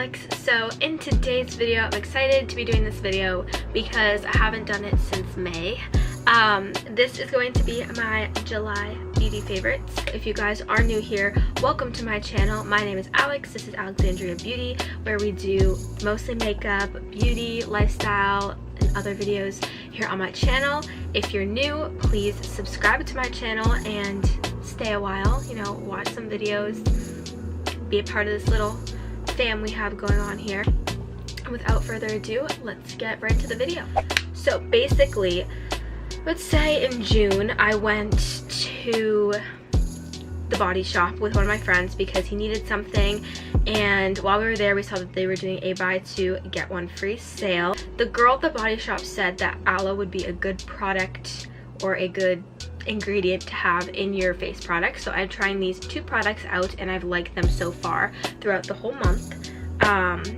Alex. So in today's video, I'm excited to be doing this video because I haven't done it since May. This is going to be my July beauty favorites. If you guys are new here, welcome to my channel. My name is Alex. This is Alexandria Beauty, where we do mostly makeup, beauty, lifestyle, and other videos here on my channel. If you're new, please subscribe to my channel and stay a while, you know, watch some videos, be a part of this little fam we have going on here. Without further ado, let's get right into the video. So basically, let's say in June I went to the Body Shop with one of my friends because he needed something, and while we were there we saw that they were doing a buy two get one free sale. The girl at the Body Shop said that aloe would be a good product or a good ingredient to have in your face products, so I'm trying these two products out and I've liked them so far throughout the whole month.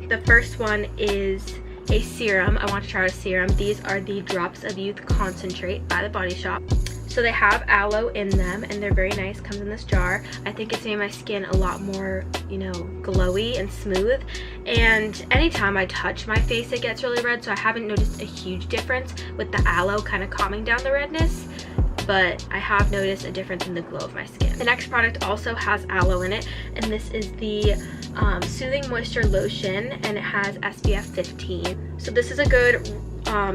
The first one is a serum. I want to try out a serum. These are the Drops of Youth Concentrate by the Body Shop. So they have aloe in them and they're very nice. Comes in this jar. I think it's made my skin a lot more, you know, glowy and smooth, and anytime I touch my face it gets really red, so I haven't noticed a huge difference with the aloe kind of calming down the redness, but I have noticed a difference in the glow of my skin. The next product also has aloe in it, and this is the Soothing Moisture Lotion, and it has SPF 15. So this is a good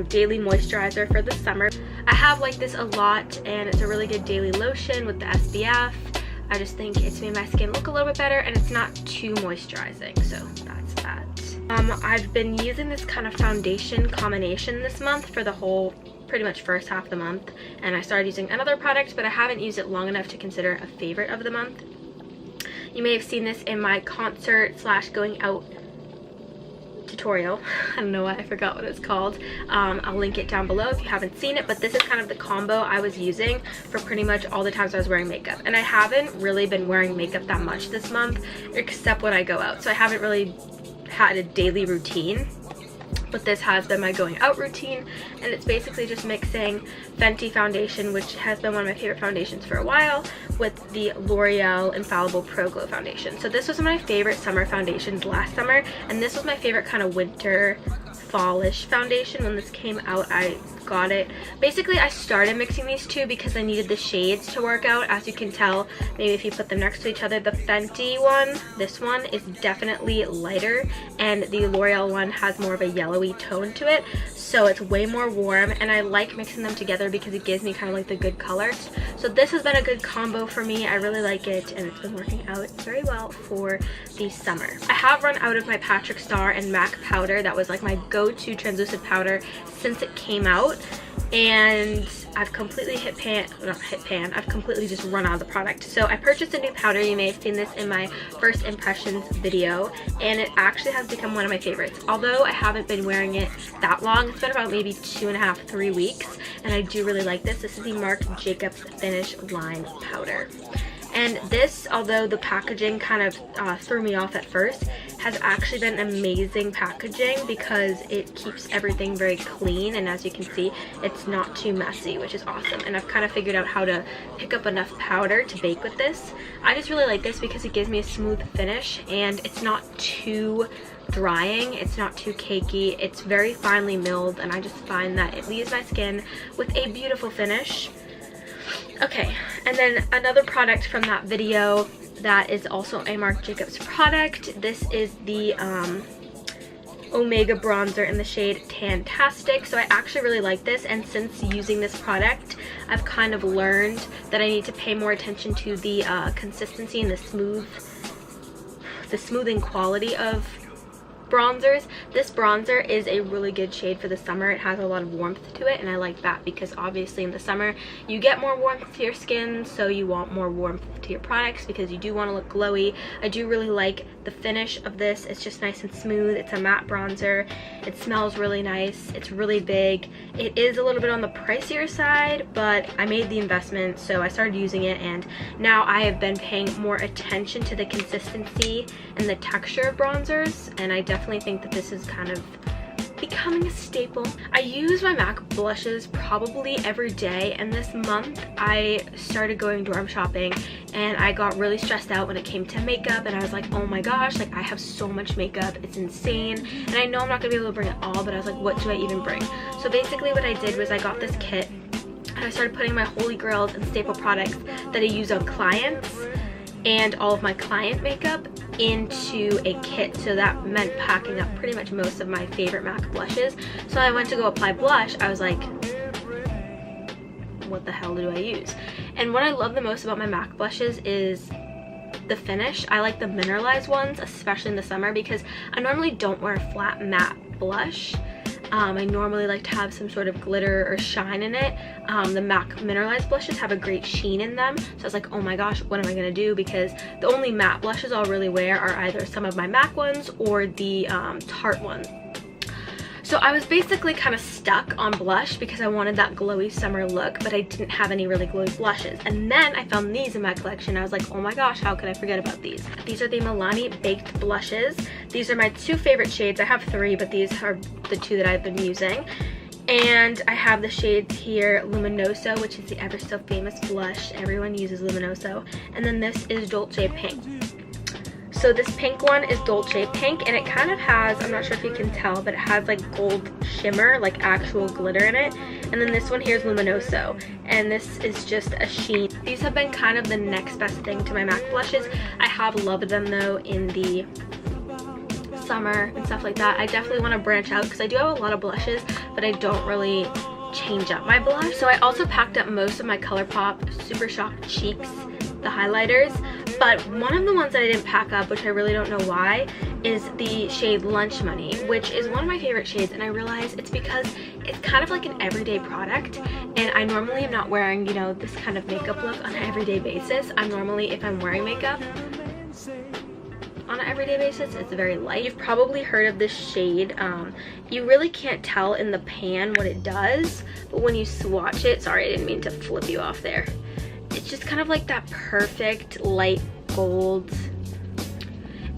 daily moisturizer for the summer. I have liked this a lot, and it's a really good daily lotion with the SPF. I just think it's made my skin look a little bit better, and it's not too moisturizing, so that's that. I've been using this kind of foundation combination this month for the whole pretty much first half of the month, and I started using another product, but I haven't used it long enough to consider a favorite of the month. You may have seen this in my concert slash going out tutorial. I don't know why, I forgot what it's called. I'll link it down below if you haven't seen it, but this is kind of the combo I was using for pretty much all the times I was wearing makeup, and I haven't really been wearing makeup that much this month except when I go out, so I haven't really had a daily routine. But this has been my going out routine, and it's basically just mixing Fenty foundation, which has been one of my favorite foundations for a while, with the L'Oreal Infallible Pro Glow foundation. So this was my favorite summer foundations last summer, and this was my favorite kind of winter fallish foundation. When this came out, I got it. Basically, I started mixing these two because I needed the shades to work out. As you can tell, maybe if you put them next to each other, the Fenty one, this one, is definitely lighter, and the L'Oreal one has more of a yellowy tone to it, so it's way more warm, and I like mixing them together because it gives me kind of like the good colors. So this has been a good combo for me. I really like it, and it's been working out very well for the summer. I have run out of my Patrick Star and MAC powder. That was like my go-to translucent powder since it came out, and I've completely I've completely just run out of the product. So I purchased a new powder. You may have seen this in my first impressions video, and it actually has become one of my favorites. Although I haven't been wearing it that long, it's been about maybe 2.5 to 3 weeks, and I do really like this. This is the Marc Jacobs Finish Line Powder. And this, although the packaging kind of threw me off at first, has actually been amazing packaging because it keeps everything very clean, and as you can see, it's not too messy, which is awesome. And I've kind of figured out how to pick up enough powder to bake with this. I just really like this because it gives me a smooth finish, and it's not too drying, it's not too cakey, it's very finely milled, and I just find that it leaves my skin with a beautiful finish. Okay, and then another product from that video that is also a Marc Jacobs product. This is the Omega bronzer in the shade Tantastic. So I actually really like this, and since using this product, I've kind of learned that I need to pay more attention to the consistency and the smoothing quality of bronzers. This bronzer is a really good shade for the summer. It has a lot of warmth to it, and I like that because obviously in the summer you get more warmth to your skin, so you want more warmth to your products because you do want to look glowy. I do really like the finish of this. It's just nice and smooth. It's a matte bronzer. It smells really nice. It's really big. It is a little bit on the pricier side, but I made the investment, so I started using it, and now I have been paying more attention to the consistency and the texture of bronzers, and I definitely think that this is kind of becoming a staple. I use my MAC blushes probably every day, and this month I started going dorm shopping and I got really stressed out when it came to makeup, and I was like, oh my gosh, like I have so much makeup, it's insane. And I know I'm not gonna be able to bring it all, but I was like, what do I even bring? So basically what I did was I got this kit and I started putting my holy grails and staple products that I use on clients and all of my client makeup into a kit. So that meant packing up pretty much most of my favorite MAC blushes. So I went to go apply blush, I was like, what the hell do I use? And what I love the most about my MAC blushes is the finish. I like the mineralized ones, especially in the summer, because I normally don't wear a flat matte blush. I normally like to have some sort of glitter or shine in it. The MAC mineralized blushes have a great sheen in them, so I was like, oh my gosh, what am I gonna do? Because the only matte blushes I'll really wear are either some of my MAC ones or the Tarte ones. So I was basically kind of stuck on blush because I wanted that glowy summer look, but I didn't have any really glowy blushes. And then I found these in my collection. I was like, oh my gosh, how could I forget about these? These are the Milani Baked Blushes. These are my two favorite shades. I have three, but these are the two that I've been using. And I have the shades here, Luminoso, which is the ever so famous blush. Everyone uses Luminoso. And then this is Dolce Pink. So this pink one is Dolce Pink, and it kind of has, I'm not sure if you can tell, but it has like gold shimmer, like actual glitter in it. And then this one here is Luminoso, and this is just a sheen. These have been kind of the next best thing to my MAC blushes. I have loved them though in the summer and stuff like that. I definitely want to branch out because I do have a lot of blushes, but I don't really change up my blush. So I also packed up most of my ColourPop Super Shock Cheeks, the highlighters, but one of the ones that I didn't pack up, which I really don't know why, is the shade Lunch Money, which is one of my favorite shades, and I realize it's because it's kind of like an everyday product, and I normally am not wearing, you know, this kind of makeup look on an everyday basis. I'm normally, if I'm wearing makeup on an everyday basis, it's very light. You've probably heard of this shade. You really can't tell in the pan what it does, but when you swatch it, sorry, I didn't mean to flip you off there. It's just kind of like that perfect light gold.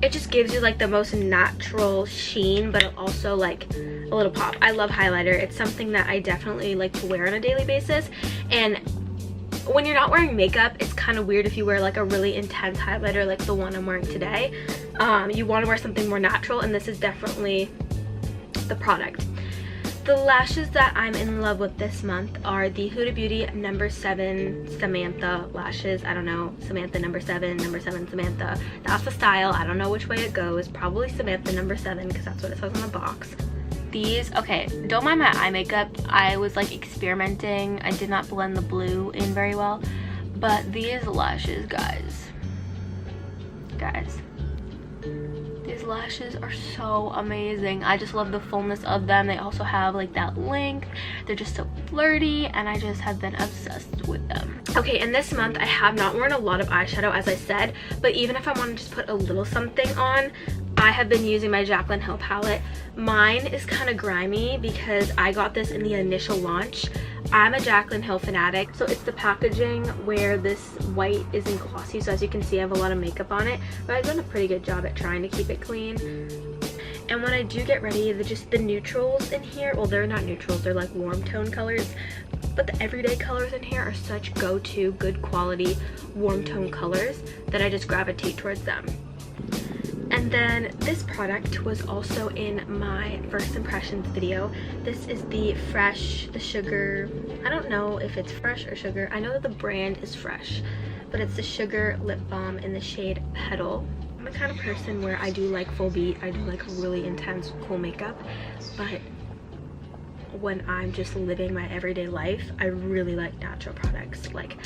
It just gives you like the most natural sheen, but also like a little pop. I love highlighter. It's something that I definitely like to wear on a daily basis. And when you're not wearing makeup, it's kind of weird if you wear like a really intense highlighter like the one I'm wearing today. You want to wear something more natural, and this is definitely the product. The lashes that I'm in love with this month are the Huda Beauty No. 7 Samantha lashes. I don't know, Samantha No. 7, No. 7 Samantha. That's the style. I don't know which way it goes. Probably Samantha No. 7 because that's what it says on the box. These, okay, don't mind my eye makeup. I was like experimenting. I did not blend the blue in very well. But these lashes, guys. These lashes are so amazing. I just love the fullness of them. They also have like that length. They're just so flirty, and I just have been obsessed with them. Okay, and this month I have not worn a lot of eyeshadow, as I said, but even if I want to just put a little something on, I have been using my Jaclyn Hill palette. Mine is kind of grimy because I got this in the initial launch. I'm a Jaclyn Hill fanatic, so it's the packaging where this white isn't glossy, so as you can see I have a lot of makeup on it, but I've done a pretty good job at trying to keep it clean. And when I do get ready, just the neutrals in here, well, they're not neutrals, they're like warm tone colors, but the everyday colors in here are such go-to good quality warm tone colors that I just gravitate towards them. And then this product was also in my first impressions video. This is the Fresh, the Sugar, I don't know if it's Fresh or Sugar. I know that the brand is Fresh, but it's the Sugar Lip Balm in the shade Petal. I'm the kind of person where I do like full beat, I do like really intense, cool makeup, but when I'm just living my everyday life, I really like natural products. Like,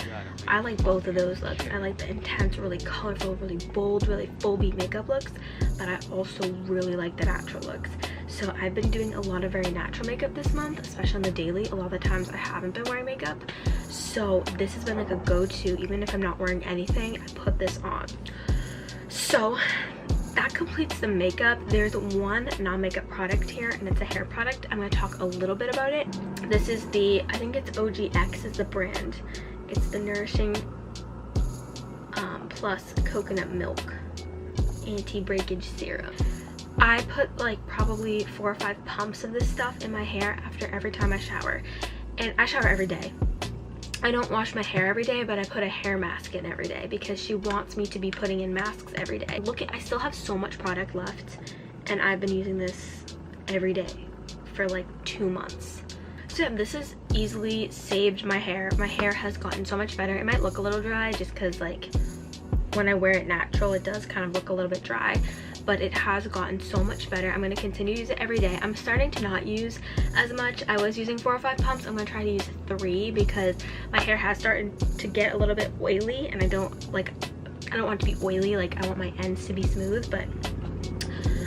I like both of those looks. I like the intense, really colorful, really bold, really full beat makeup looks, but I also really like the natural looks. So I've been doing a lot of very natural makeup this month, especially on the daily. A lot of the times I haven't been wearing makeup, so this has been like a go-to. Even if I'm not wearing anything, I put this on. So that completes the makeup. There's one non-makeup product here, and it's a hair product. I'm going to talk a little bit about it. This is the, I think it's OGX is the brand. It's the Nourishing Plus Coconut Milk Anti-Breakage Serum. I put like probably 4 or 5 pumps of this stuff in my hair after every time I shower. And I shower every day. I don't wash my hair every day, but I put a hair mask in every day because she wants me to be putting in masks every day. Look, I still have so much product left, and I've been using this every day for like 2 months. So yeah, this has easily saved my hair. My hair has gotten so much better. It might look a little dry just because like when I wear it natural, it does kind of look a little bit dry, but it has gotten so much better. I'm going to continue to use it every day. I'm starting to not use as much. I was using 4 or 5 pumps. I'm going to try to use 3 because my hair has started to get a little bit oily, and I don't want it to be oily. Like, I want my ends to be smooth, but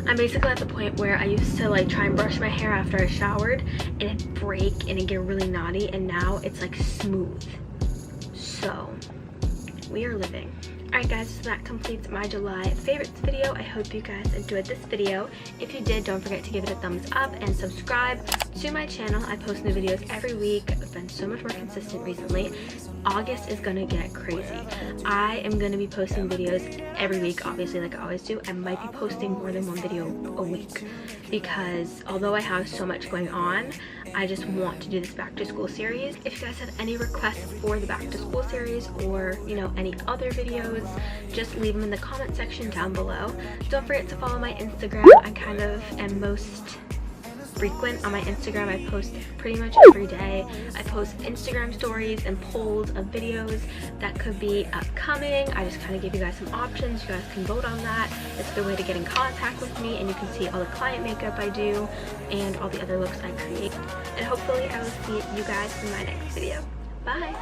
I'm basically at the point where I used to like try and brush my hair after I showered and it'd break and it'd get really knotty, and now it's like smooth. So we are living. Alright guys, so that completes my July favorites video. I hope you guys enjoyed this video. If you did, don't forget to give it a thumbs up and subscribe to my channel. I post new videos every week. I've been so much more consistent recently. August is gonna get crazy. I am gonna be posting videos every week, obviously, like I always do. I might be posting more than 1 video a week because although I have so much going on, I just want to do this back to school series. If you guys have any requests for the back to school series, or you know, any other videos, just leave them in the comment section down below. Don't forget to follow my Instagram. I kind of am most frequent on my Instagram. I post pretty much every day. I post Instagram stories and polls of videos that could be upcoming. I just kind of give you guys some options. You guys can vote on that. It's the way to get in contact with me, and you can see all the client makeup I do and all the other looks I create. And hopefully I will see you guys in my next video. Bye!